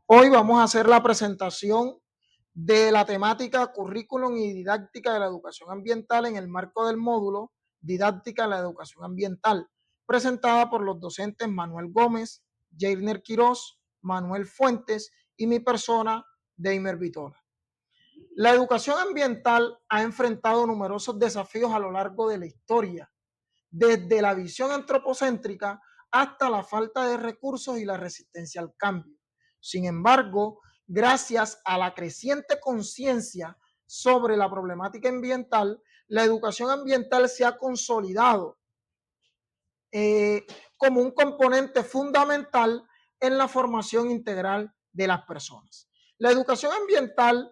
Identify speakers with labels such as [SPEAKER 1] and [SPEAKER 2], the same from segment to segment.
[SPEAKER 1] Hoy vamos a hacer la presentación de la temática currículum y didáctica de la educación ambiental en el marco del módulo Didáctica de la Educación Ambiental, presentada por los docentes Manuel Gómez, Jairner Quirós, Manuel Fuentes y mi persona, Deimer Vitola. La educación ambiental ha enfrentado numerosos desafíos a lo largo de la historia, desde la visión antropocéntrica hasta la falta de recursos y la resistencia al cambio. Sin embargo, gracias a la creciente conciencia sobre la problemática ambiental, la educación ambiental se ha consolidado como un componente fundamental en la formación integral de las personas. La educación ambiental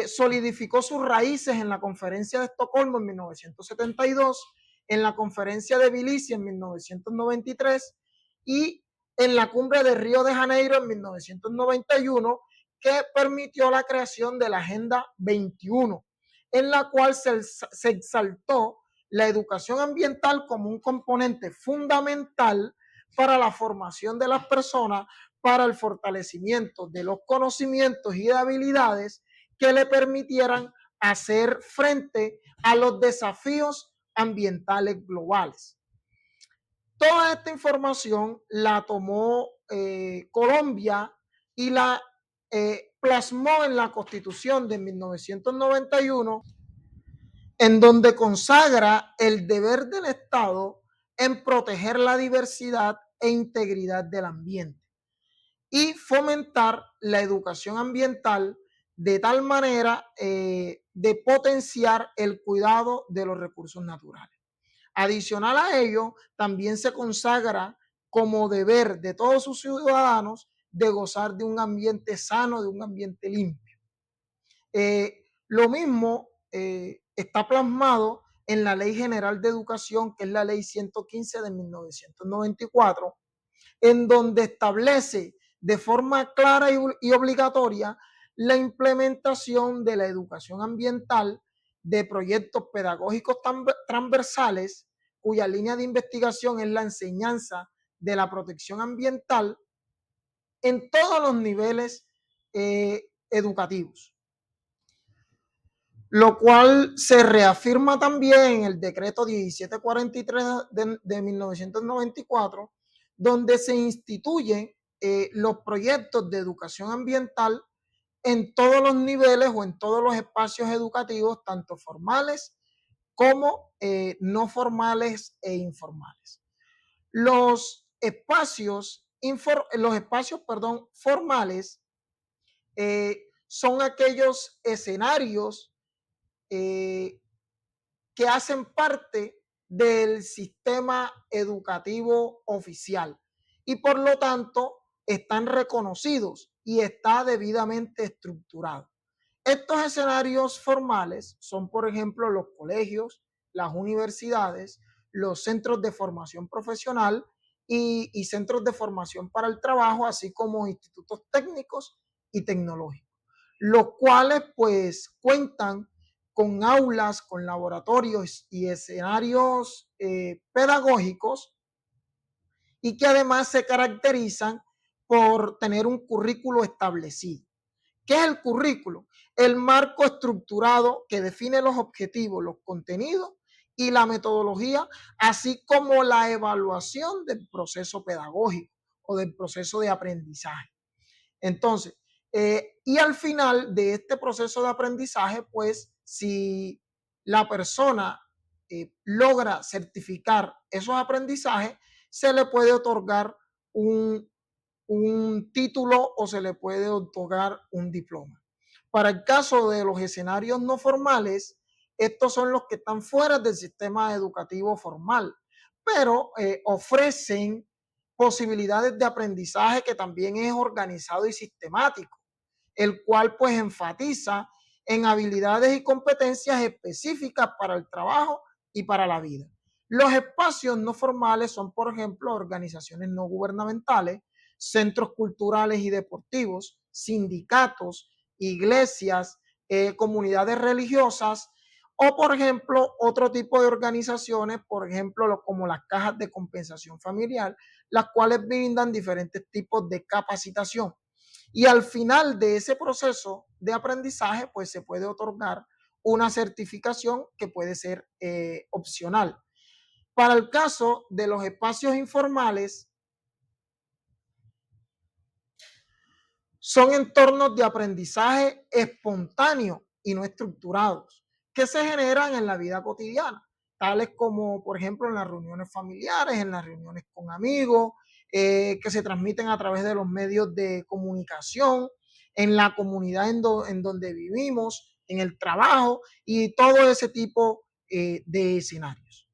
[SPEAKER 1] solidificó sus raíces en la Conferencia de Estocolmo en 1972, en la Conferencia de Tbilisi en 1993 y en la Cumbre de Río de Janeiro en 1991, que permitió la creación de la Agenda 21, en la cual se exaltó la educación ambiental como un componente fundamental para la formación de las personas, para el fortalecimiento de los conocimientos y de habilidades que le permitieran hacer frente a los desafíos ambientales globales. Toda esta información la tomó Colombia y la plasmó en la Constitución de 1991, en donde consagra el deber del Estado en proteger la diversidad e integridad del ambiente y fomentar la educación ambiental de tal manera de potenciar el cuidado de los recursos naturales. Adicional a ello, también se consagra como deber de todos sus ciudadanos de gozar de un ambiente sano, de un ambiente limpio. Lo mismo está plasmado en la Ley General de Educación, que es la Ley 115 de 1994, en donde establece de forma clara y obligatoria la implementación de la educación ambiental, de proyectos pedagógicos transversales, cuya línea de investigación es la enseñanza de la protección ambiental en todos los niveles educativos, lo cual se reafirma también en el decreto 1743 de 1994, donde se instituyen los proyectos de educación ambiental en todos los niveles o en todos los espacios educativos, tanto formales como no formales e informales. Los espacios formales son aquellos escenarios que hacen parte del sistema educativo oficial y por lo tanto están reconocidos y está debidamente estructurado. Estos escenarios formales son, por ejemplo, los colegios, las universidades, los centros de formación profesional y centros de formación para el trabajo, así como institutos técnicos y tecnológicos, los cuales pues cuentan con aulas, con laboratorios y escenarios pedagógicos, y que además se caracterizan por tener un currículo establecido. ¿Qué es el currículo? El marco estructurado que define los objetivos, los contenidos y la metodología, así como la evaluación del proceso pedagógico o del proceso de aprendizaje. Entonces, y al final de este proceso de aprendizaje, pues si la persona logra certificar esos aprendizajes, se le puede otorgar un título o se le puede otorgar un diploma. Para el caso de los escenarios no formales, estos son los que están fuera del sistema educativo formal, pero ofrecen posibilidades de aprendizaje que también es organizado y sistemático, el cual pues enfatiza en habilidades y competencias específicas para el trabajo y para la vida. Los espacios no formales son, por ejemplo, organizaciones no gubernamentales, centros culturales y deportivos, sindicatos, iglesias, comunidades religiosas o, por ejemplo, otro tipo de organizaciones, por ejemplo, como las cajas de compensación familiar, las cuales brindan diferentes tipos de capacitación. Y al final de ese proceso de aprendizaje, pues se puede otorgar una certificación que puede ser opcional. Para el caso de los espacios informales, son entornos de aprendizaje espontáneo y no estructurados que se generan en la vida cotidiana, tales como, por ejemplo, en las reuniones familiares, en las reuniones con amigos, que se transmiten a través de los medios de comunicación, en la comunidad en donde vivimos, en el trabajo y todo ese tipo de escenarios.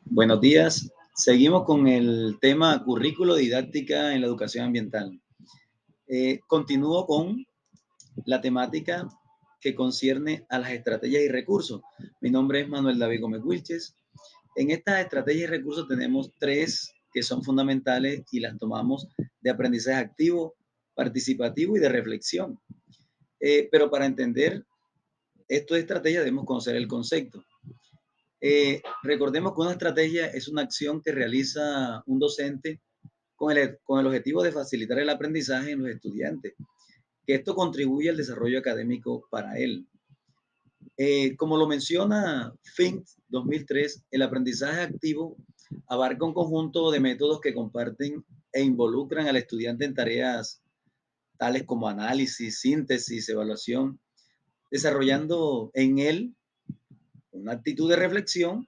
[SPEAKER 2] Buenos días. Seguimos con el tema currículo didáctica en la educación ambiental. Continúo con la temática que concierne a las estrategias y recursos. Mi nombre es Manuel David Gómez Wilches. En estas estrategias y recursos tenemos tres que son fundamentales y las tomamos de aprendizaje activo, participativo y de reflexión. Pero para entender esto de estrategia debemos conocer el concepto. Recordemos que una estrategia es una acción que realiza un docente con el objetivo de facilitar el aprendizaje en los estudiantes, que esto contribuye al desarrollo académico para él. Como lo menciona Fink 2003, el aprendizaje activo abarca un conjunto de métodos que comparten e involucran al estudiante en tareas tales como análisis, síntesis, evaluación, desarrollando en él una actitud de reflexión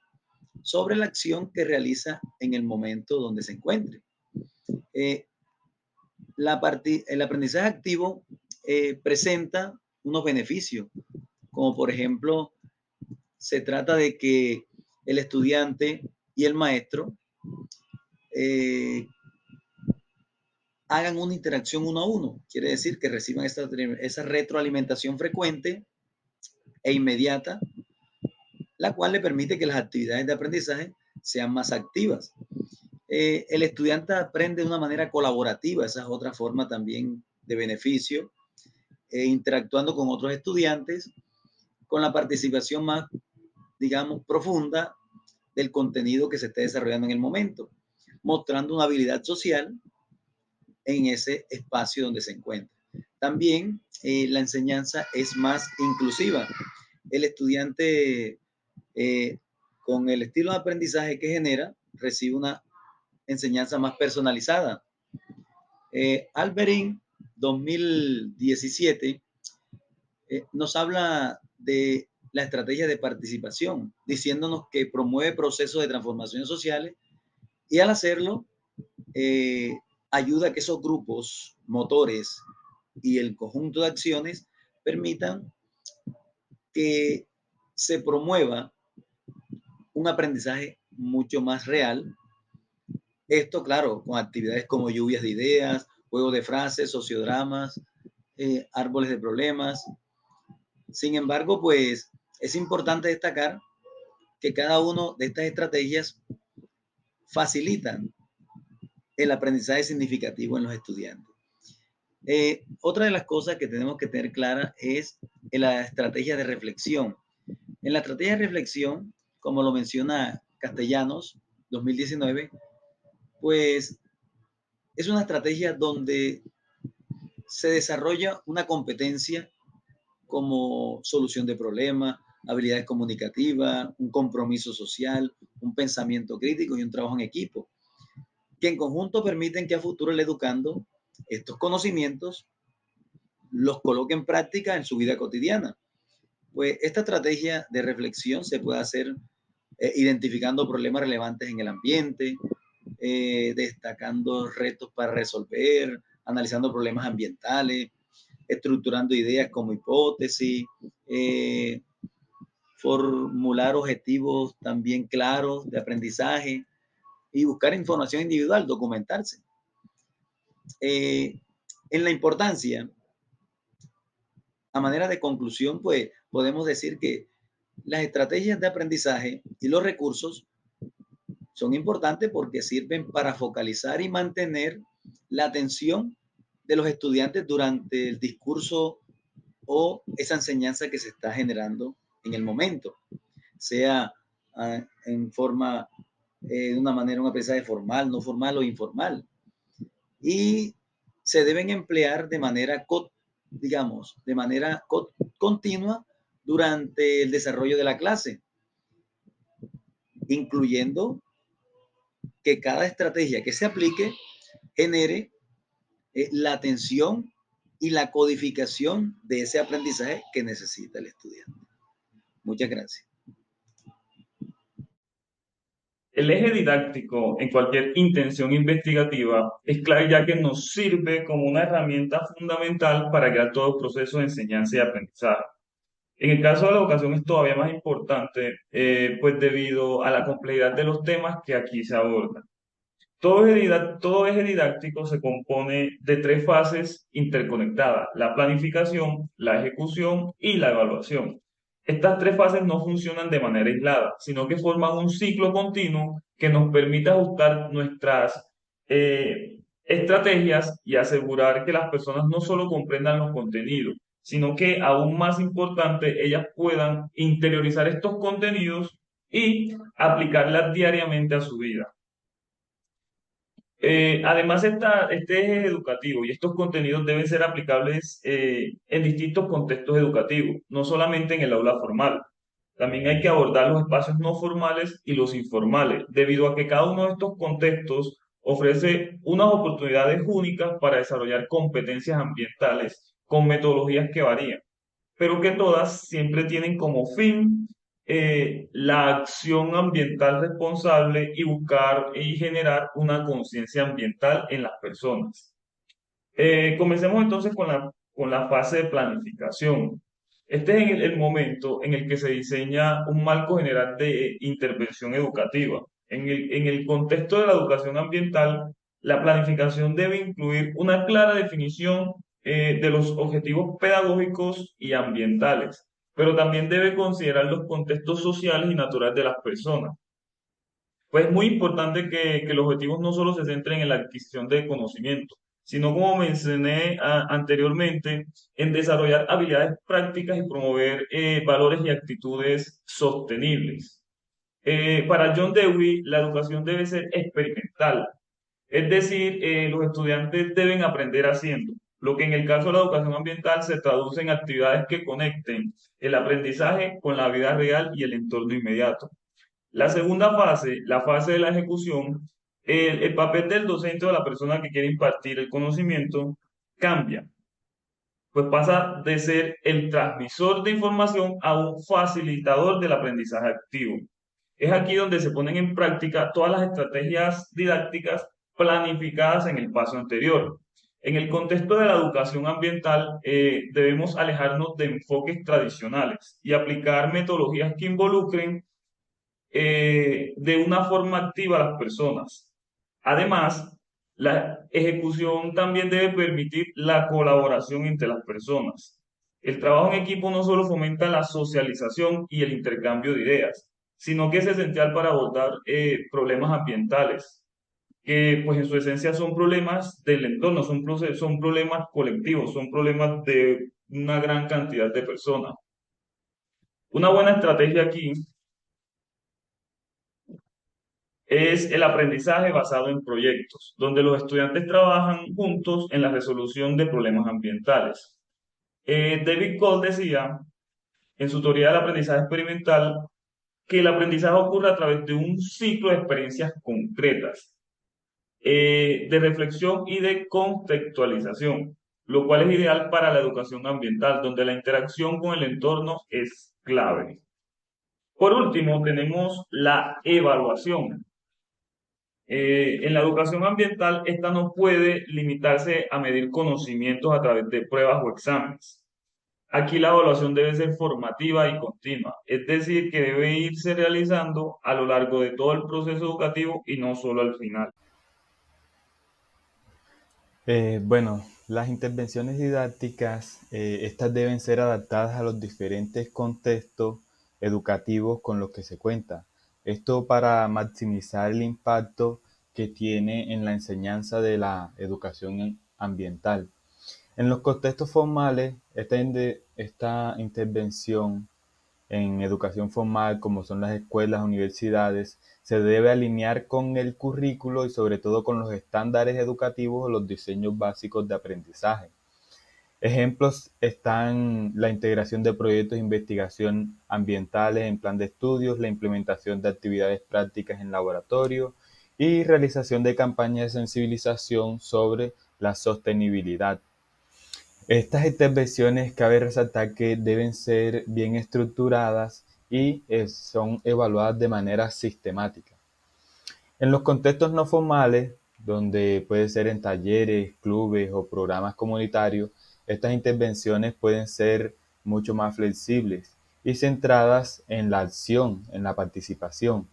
[SPEAKER 2] sobre la acción que realiza en el momento donde se encuentre. Eh, el aprendizaje activo presenta unos beneficios, como por ejemplo, se trata de que el estudiante y el maestro eh, hagan una interacción uno a uno. Quiere decir que reciban esa retroalimentación frecuente e inmediata, la cual le permite que las actividades de aprendizaje sean más activas. El estudiante aprende de una manera colaborativa, esa es otra forma también de beneficio, interactuando con otros estudiantes, con la participación más, digamos, profunda del contenido que se esté desarrollando en el momento, mostrando una habilidad social en ese espacio donde se encuentra. También la enseñanza es más inclusiva. El estudiante, con el estilo de aprendizaje que genera, recibe una enseñanza más personalizada. Alberín 2017 nos habla de la estrategia de participación, diciéndonos que promueve procesos de transformaciones sociales y al hacerlo eh, ayuda a que esos grupos motores y el conjunto de acciones permitan que se promueva un aprendizaje mucho más real. Esto, claro, con actividades como lluvias de ideas, juegos de frases, sociodramas, árboles de problemas. Sin embargo, pues es importante destacar que cada una de estas estrategias facilitan el aprendizaje significativo en los estudiantes. Otra de las cosas que tenemos que tener clara es la estrategia de reflexión. En la estrategia de reflexión, como lo menciona Castellanos 2019, pues es una estrategia donde se desarrolla una competencia como solución de problemas, habilidades comunicativas, un compromiso social, un pensamiento crítico y un trabajo en equipo, que en conjunto permiten que a futuro el educando estos conocimientos los coloque en práctica en su vida cotidiana. Pues esta estrategia de reflexión se puede hacer identificando problemas relevantes en el ambiente, destacando retos para resolver, analizando problemas ambientales, estructurando ideas como hipótesis, formular objetivos también claros de aprendizaje y buscar información individual, documentarse. En la importancia, a manera de conclusión, pues podemos decir que las estrategias de aprendizaje y los recursos son importantes porque sirven para focalizar y mantener la atención de los estudiantes durante el discurso o esa enseñanza que se está generando en el momento, sea en forma, de una manera, un aprendizaje formal, no formal o informal. Y se deben emplear de manera, digamos, de manera continua durante el desarrollo de la clase, incluyendo que cada estrategia que se aplique genere la atención y la codificación de ese aprendizaje que necesita el estudiante. Muchas gracias.
[SPEAKER 3] El eje didáctico en cualquier intención investigativa es clave ya que nos sirve como una herramienta fundamental para guiar todo el proceso de enseñanza y aprendizaje. En el caso de la educación es todavía más importante, pues debido a la complejidad de los temas que aquí se abordan. Todo eje didáctico se compone de tres fases interconectadas: la planificación, la ejecución y la evaluación. Estas tres fases no funcionan de manera aislada, sino que forman un ciclo continuo que nos permite ajustar nuestras estrategias y asegurar que las personas no solo comprendan los contenidos, sino que, aún más importante, ellas puedan interiorizar estos contenidos y aplicarlas diariamente a su vida. Además, este eje educativo y estos contenidos deben ser aplicables en distintos contextos educativos, no solamente en el aula formal. También hay que abordar los espacios no formales y los informales, debido a que cada uno de estos contextos ofrece unas oportunidades únicas para desarrollar competencias ambientales con metodologías que varían, pero que todas siempre tienen como fin la acción ambiental responsable y buscar y generar una conciencia ambiental en las personas. Comencemos entonces con la fase de planificación. Este es el momento en el que se diseña un marco general de intervención educativa. En el contexto de la educación ambiental, la planificación debe incluir una clara definición de los objetivos pedagógicos y ambientales, pero también debe considerar los contextos sociales y naturales de las personas. Pues es muy importante que los objetivos no solo se centren en la adquisición de conocimiento, sino, como mencioné anteriormente, en desarrollar habilidades prácticas y promover valores y actitudes sostenibles. Para John Dewey, la educación debe ser experimental, es decir, los estudiantes deben aprender haciendo, lo que en el caso de la educación ambiental se traduce en actividades que conecten el aprendizaje con la vida real y el entorno inmediato. La segunda fase, la fase de la ejecución, el papel del docente o de la persona que quiere impartir el conocimiento cambia, pues pasa de ser el transmisor de información a un facilitador del aprendizaje activo. Es aquí donde se ponen en práctica todas las estrategias didácticas planificadas en el paso anterior. En el contexto de la educación ambiental, debemos alejarnos de enfoques tradicionales y aplicar metodologías que involucren de una forma activa a las personas. Además, la ejecución también debe permitir la colaboración entre las personas. El trabajo en equipo no solo fomenta la socialización y el intercambio de ideas, sino que es esencial para abordar problemas ambientales, que pues en su esencia son problemas del entorno, son problemas colectivos, son problemas de una gran cantidad de personas. Una buena estrategia aquí es el aprendizaje basado en proyectos, donde los estudiantes trabajan juntos en la resolución de problemas ambientales. David Cole decía en su teoría del aprendizaje experimental que el aprendizaje ocurre a través de un ciclo de experiencias concretas, de reflexión y de contextualización, lo cual es ideal para la educación ambiental, donde la interacción con el entorno es clave. Por último, tenemos la evaluación. En la educación ambiental, esta no puede limitarse a medir conocimientos a través de pruebas o exámenes. Aquí la evaluación debe ser formativa y continua, es decir, que debe irse realizando a lo largo de todo el proceso educativo y no solo al final.
[SPEAKER 4] Bueno, las intervenciones didácticas, estas deben ser adaptadas a los diferentes contextos educativos con los que se cuenta. Esto para maximizar el impacto que tiene en la enseñanza de la educación ambiental. En los contextos formales, esta intervención en educación formal, como son las escuelas, universidades, se debe alinear con el currículo y sobre todo con los estándares educativos o los diseños básicos de aprendizaje. Ejemplos están la integración de proyectos de investigación ambientales en plan de estudios, la implementación de actividades prácticas en laboratorio y realización de campañas de sensibilización sobre la sostenibilidad. Estas intervenciones cabe resaltar que deben ser bien estructuradas y son evaluadas de manera sistemática. En los contextos no formales, donde puede ser en talleres, clubes o programas comunitarios, estas intervenciones pueden ser mucho más flexibles y centradas en la acción, en la participación.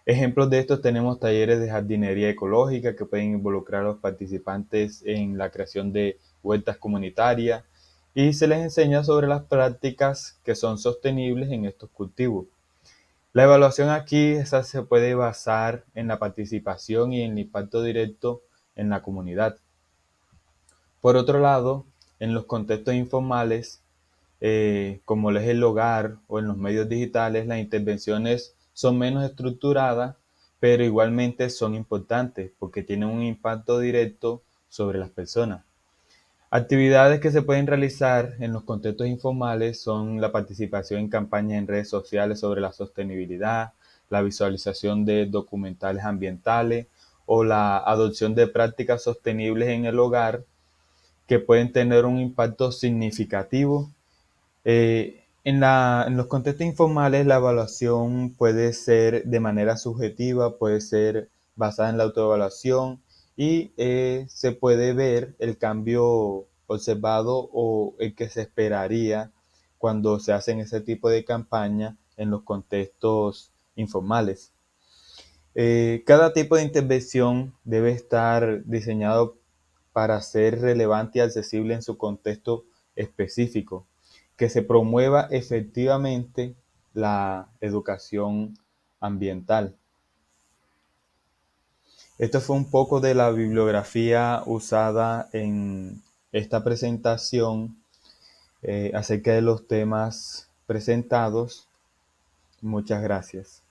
[SPEAKER 4] Ejemplos de estos tenemos talleres de jardinería ecológica que pueden involucrar a los participantes en la creación de huertas comunitarias y se les enseña sobre las prácticas que son sostenibles en estos cultivos. La evaluación aquí se puede basar en la participación y en el impacto directo en la comunidad. Por otro lado, en los contextos informales, como lo es el hogar o en los medios digitales, las intervenciones son menos estructuradas, pero igualmente son importantes porque tienen un impacto directo sobre las personas. Actividades que se pueden realizar en los contextos informales son la participación en campañas en redes sociales sobre la sostenibilidad, la visualización de documentales ambientales o la adopción de prácticas sostenibles en el hogar que pueden tener un impacto significativo. En los contextos informales, la evaluación puede ser de manera subjetiva, puede ser basada en la autoevaluación y se puede ver el cambio observado o el que se esperaría cuando se hacen ese tipo de campaña en los contextos informales. Cada tipo de intervención debe estar diseñado para ser relevante y accesible en su contexto específico, que se promueva efectivamente la educación ambiental. Esto fue un poco de la bibliografía usada en esta presentación acerca de los temas presentados. Muchas gracias.